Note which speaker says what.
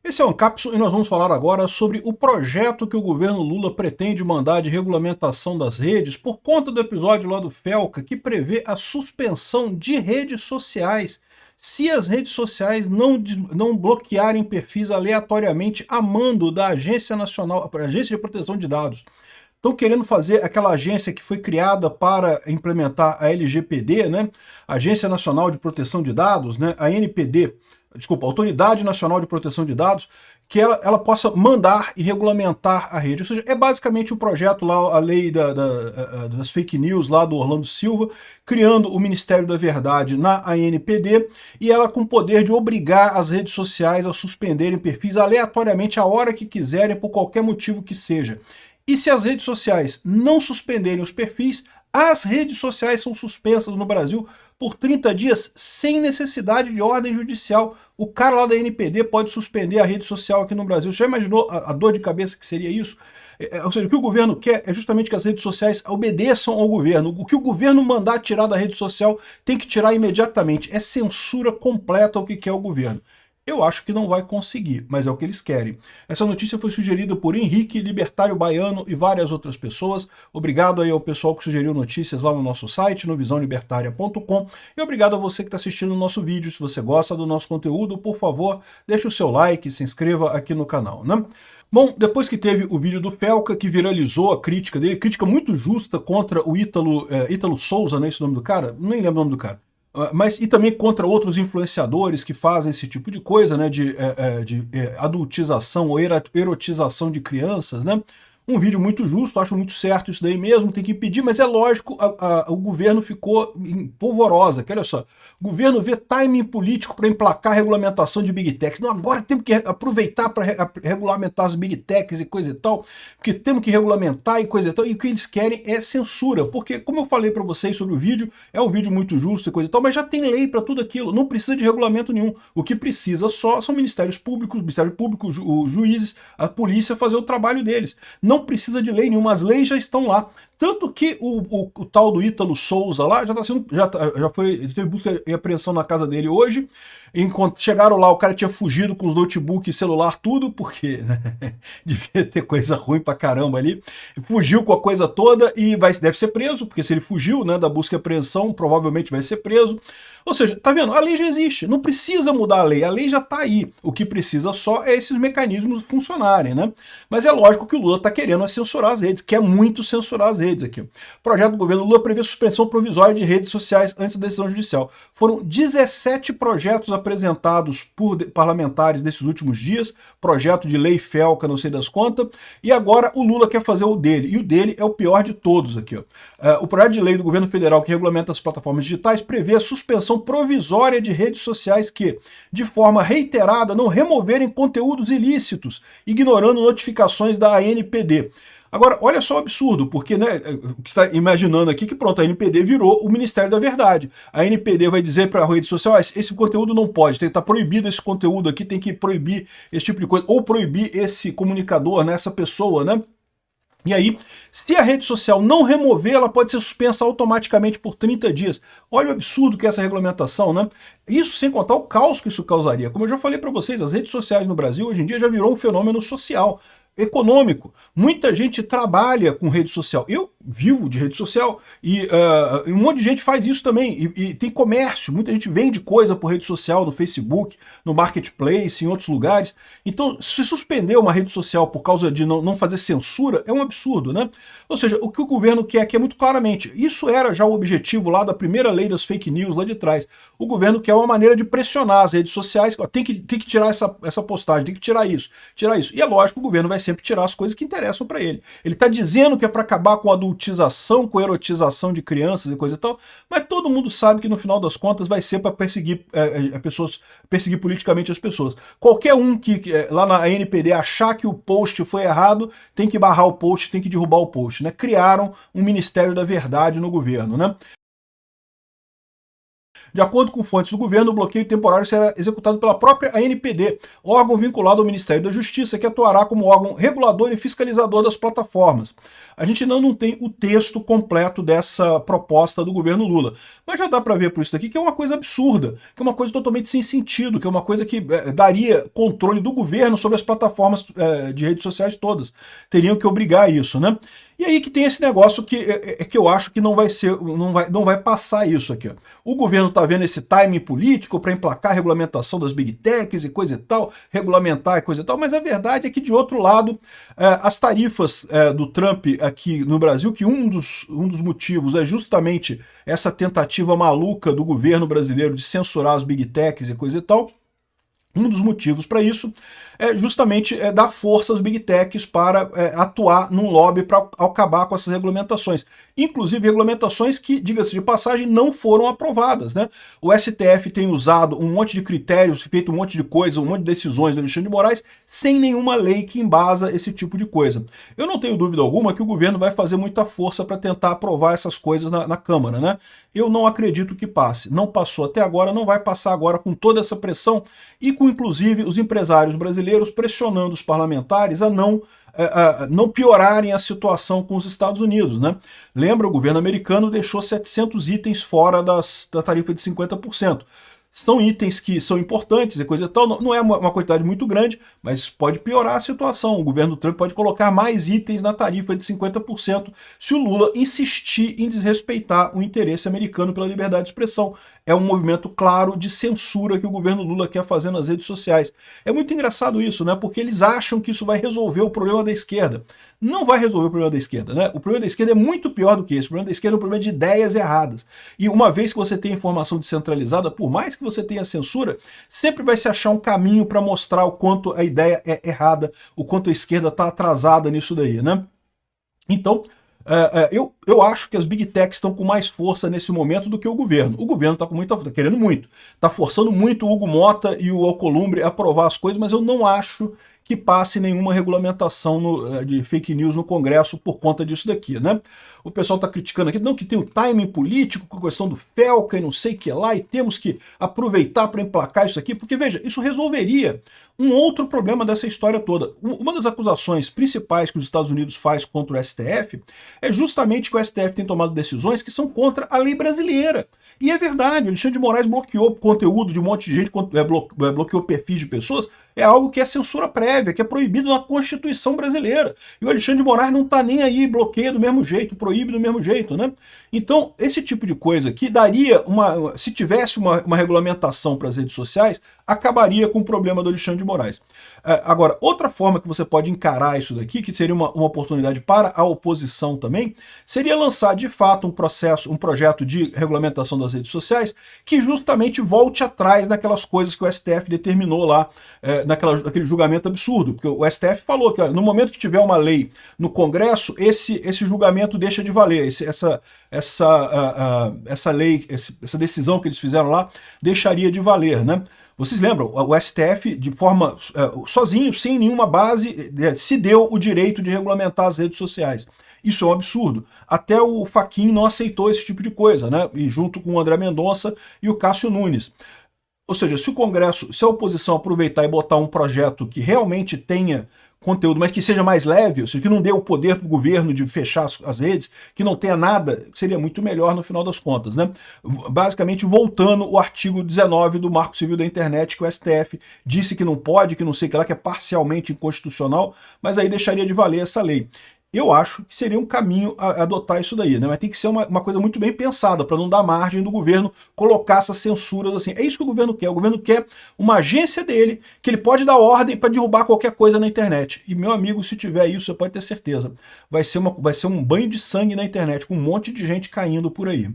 Speaker 1: Esse é o Ancapso e nós vamos falar agora sobre o projeto que o governo Lula pretende mandar de regulamentação das redes por conta do episódio lá do Felca, que prevê a suspensão de redes sociais se as redes sociais não bloquearem perfis aleatoriamente a mando da Agência Nacional, Agência de Proteção de Dados. Estão querendo fazer aquela agência que foi criada para implementar a LGPD, né? Agência Nacional de Proteção de Dados, né? A NPD, desculpa, Autoridade Nacional de Proteção de Dados, que ela possa mandar e regulamentar a rede. Ou seja, é basicamente o projeto lá, a lei das fake news lá do Orlando Silva, criando o Ministério da Verdade na ANPD, e ela com o poder de obrigar as redes sociais a suspenderem perfis aleatoriamente a hora que quiserem, por qualquer motivo que seja. E se as redes sociais não suspenderem os perfis, as redes sociais são suspensas no Brasil por 30 dias sem necessidade de ordem judicial. O cara lá da NPD pode suspender a rede social aqui no Brasil. Já imaginou a dor de cabeça que seria isso? Ou seja, o que o governo quer é justamente que as redes sociais obedeçam ao governo. O que o governo mandar tirar da rede social tem que tirar imediatamente. É censura completa o que quer o governo. Eu acho que não vai conseguir, mas é o que eles querem. Essa notícia foi sugerida por Henrique, Libertário Baiano e várias outras pessoas. Obrigado aí ao pessoal que sugeriu notícias lá no nosso site, no visãolibertaria.com. E obrigado a você que está assistindo o nosso vídeo. Se você gosta do nosso conteúdo, por favor, deixe o seu like, se inscreva aqui no canal, né? Bom, depois que teve o vídeo do Felca, que viralizou a crítica dele, crítica muito justa contra o Ítalo Souza, né, esse nome do cara? Nem lembro o nome do cara. Mas e também contra outros influenciadores que fazem esse tipo de coisa, né, de adultização ou erotização de crianças, né? Um vídeo muito justo, acho muito certo isso daí mesmo, tem que impedir, mas é lógico, o governo ficou em polvorosa, que olha só, o governo vê timing político para emplacar a regulamentação de Big Techs. Não, agora temos que aproveitar para regulamentar as Big Techs e coisa e tal, porque temos que regulamentar e coisa e tal, e o que eles querem é censura, porque, como eu falei para vocês sobre o vídeo, é um vídeo muito justo e coisa e tal, mas já tem lei para tudo aquilo, não precisa de regulamento nenhum. O que precisa só são ministérios públicos, Ministério Público, os juízes, a polícia fazer o trabalho deles. Não precisa de lei nenhuma, as leis já estão lá. Tanto que o tal do Ítalo Souza lá já está sendo, já foi, teve busca e apreensão na casa dele hoje. Enquanto chegaram lá, o cara tinha fugido com os notebook e celular, tudo, porque né, devia ter coisa ruim pra caramba ali. Fugiu com a coisa toda e deve ser preso, porque se ele fugiu, né, da busca e apreensão, provavelmente vai ser preso. Ou seja, tá vendo? A lei já existe, não precisa mudar a lei já tá aí. O que precisa só é esses mecanismos funcionarem, né? Mas é lógico que o Lula tá querendo censurar as redes, quer muito censurar as redes aqui. O projeto do governo Lula prevê suspensão provisória de redes sociais antes da decisão judicial. Foram 17 projetos apresentados por parlamentares nesses últimos dias, projeto de lei Felca, não sei das quantas, e agora o Lula quer fazer o dele, e o dele é o pior de todos aqui. Ó. O projeto de lei do governo federal que regulamenta as plataformas digitais prevê a suspensão provisória de redes sociais que, de forma reiterada, não removerem conteúdos ilícitos, ignorando notificações da ANPD. Agora, olha só o absurdo, porque, né, o que você está imaginando aqui que pronto, a NPD virou o Ministério da Verdade. A NPD vai dizer para a rede social, esse conteúdo não pode, está proibido esse conteúdo aqui, tem que proibir esse tipo de coisa, ou proibir esse comunicador, né, essa pessoa, né? E aí, se a rede social não remover, ela pode ser suspensa automaticamente por 30 dias. Olha o absurdo que é essa regulamentação, né? Isso sem contar o caos que isso causaria. Como eu já falei para vocês, as redes sociais no Brasil hoje em dia já virou um fenômeno social, econômico. Muita gente trabalha com rede social. Eu vivo de rede social e um monte de gente faz isso também. E tem comércio, muita gente vende coisa por rede social, no Facebook, no Marketplace, em outros lugares. Então, se suspender uma rede social por causa de não fazer censura, é um absurdo, né? Ou seja, o que o governo quer aqui é muito claramente, isso era já o objetivo lá da primeira lei das fake news lá de trás. O governo quer uma maneira de pressionar as redes sociais, ó, tem que tirar essa postagem, tem que tirar isso, tirar isso. E é lógico que o governo vai sempre tirar as coisas que interessam para ele. Ele está dizendo que é para acabar com a adultização, com a erotização de crianças e coisa e tal, mas todo mundo sabe que no final das contas vai ser para perseguir pessoas, perseguir politicamente as pessoas. Qualquer um que lá na NPD achar que o post foi errado, tem que barrar o post, tem que derrubar o post, né? Criaram um Ministério da Verdade no governo, né? De acordo com fontes do governo, o bloqueio temporário será executado pela própria ANPD, órgão vinculado ao Ministério da Justiça, que atuará como órgão regulador e fiscalizador das plataformas. A gente ainda não tem o texto completo dessa proposta do governo Lula, mas já dá para ver por isso daqui que é uma coisa absurda, que é uma coisa totalmente sem sentido, que é uma coisa que daria controle do governo sobre as plataformas de redes sociais todas. Teriam que obrigar isso, né? E aí que tem esse negócio que eu acho que não vai passar isso aqui. Ó. O governo está vendo esse timing político para emplacar a regulamentação das big techs e coisa e tal, regulamentar e coisa e tal, mas a verdade é que, de outro lado, as tarifas do Trump aqui no Brasil, que um dos motivos é justamente essa tentativa maluca do governo brasileiro de censurar as big techs e coisa e tal, um dos motivos para isso é justamente dar força às big techs para atuar num lobby para acabar com essas regulamentações. Inclusive regulamentações que, diga-se de passagem, não foram aprovadas, né? O STF tem usado um monte de critérios, feito um monte de coisa, um monte de decisões do Alexandre de Moraes, sem nenhuma lei que embasa esse tipo de coisa. Eu não tenho dúvida alguma que o governo vai fazer muita força para tentar aprovar essas coisas na Câmara, né? Eu não acredito que passe. Não passou até agora, não vai passar agora com toda essa pressão e com, inclusive, os empresários brasileiros pressionando os parlamentares a não piorarem a situação com os Estados Unidos, né? Lembra, o governo americano deixou 700 itens fora da tarifa de 50%. São itens que são importantes e coisa e tal, não é uma quantidade muito grande, mas pode piorar a situação. O governo Trump pode colocar mais itens na tarifa de 50% se o Lula insistir em desrespeitar o interesse americano pela liberdade de expressão. É um movimento claro de censura que o governo Lula quer fazer nas redes sociais. É muito engraçado isso, né? Porque eles acham que isso vai resolver o problema da esquerda. Não vai resolver o problema da esquerda, né? O problema da esquerda é muito pior do que isso. O problema da esquerda é um problema de ideias erradas. E uma vez que você tem informação descentralizada, por mais que você tenha censura, sempre vai se achar um caminho para mostrar o quanto a ideia é errada, o quanto a esquerda está atrasada nisso daí, né? Então, eu acho que as big techs estão com mais força nesse momento do que o governo. O governo está querendo muito, está forçando muito o Hugo Mota e o Alcolumbre a aprovar as coisas, mas eu não acho que passe nenhuma regulamentação de fake news no Congresso por conta disso daqui, né? O pessoal está criticando aqui, não, que tem um timing político com a questão do Felca e não sei o que lá, e temos que aproveitar para emplacar isso aqui, porque, veja, isso resolveria um outro problema dessa história toda. Uma das acusações principais que os Estados Unidos faz contra o STF é justamente que o STF tem tomado decisões que são contra a lei brasileira. E é verdade, o Alexandre de Moraes bloqueou conteúdo de um monte de gente, bloqueou perfis de pessoas, é algo que é censura prévia, que é proibido na Constituição brasileira. E o Alexandre de Moraes não está nem aí, bloqueia do mesmo jeito, proíbe do mesmo jeito, né? Então, esse tipo de coisa que daria se tivesse uma regulamentação para as redes sociais, acabaria com o problema do Alexandre de Moraes. Agora, outra forma que você pode encarar isso daqui, que seria uma oportunidade para a oposição também, seria lançar de fato um projeto de regulamentação das redes sociais que justamente volte atrás daquelas coisas que o STF determinou lá, naquele julgamento absurdo. Porque o STF falou que no momento que tiver uma lei no Congresso, esse julgamento deixa de valer, essa lei, essa decisão que eles fizeram lá, deixaria de valer, né? Vocês lembram, o STF, de forma sozinho, sem nenhuma base, se deu o direito de regulamentar as redes sociais. Isso é um absurdo. Até o Fachin não aceitou esse tipo de coisa, né? E junto com o André Mendonça e o Cássio Nunes. Ou seja, se o Congresso, se a oposição aproveitar e botar um projeto que realmente tenha conteúdo, mas que seja mais leve, ou seja, que não dê o poder para o governo de fechar as redes, que não tenha nada, seria muito melhor no final das contas, né? Basicamente, voltando o artigo 19 do Marco Civil da Internet, que o STF disse que não pode, que não sei o que lá, que é parcialmente inconstitucional, mas aí deixaria de valer essa lei. Eu acho que seria um caminho a adotar isso daí, né? Mas tem que ser uma coisa muito bem pensada, para não dar margem do governo colocar essas censuras assim. É isso que o governo quer. O governo quer uma agência dele, que ele pode dar ordem para derrubar qualquer coisa na internet. E, meu amigo, se tiver isso, você pode ter certeza. Vai ser um banho de sangue na internet, com um monte de gente caindo por aí.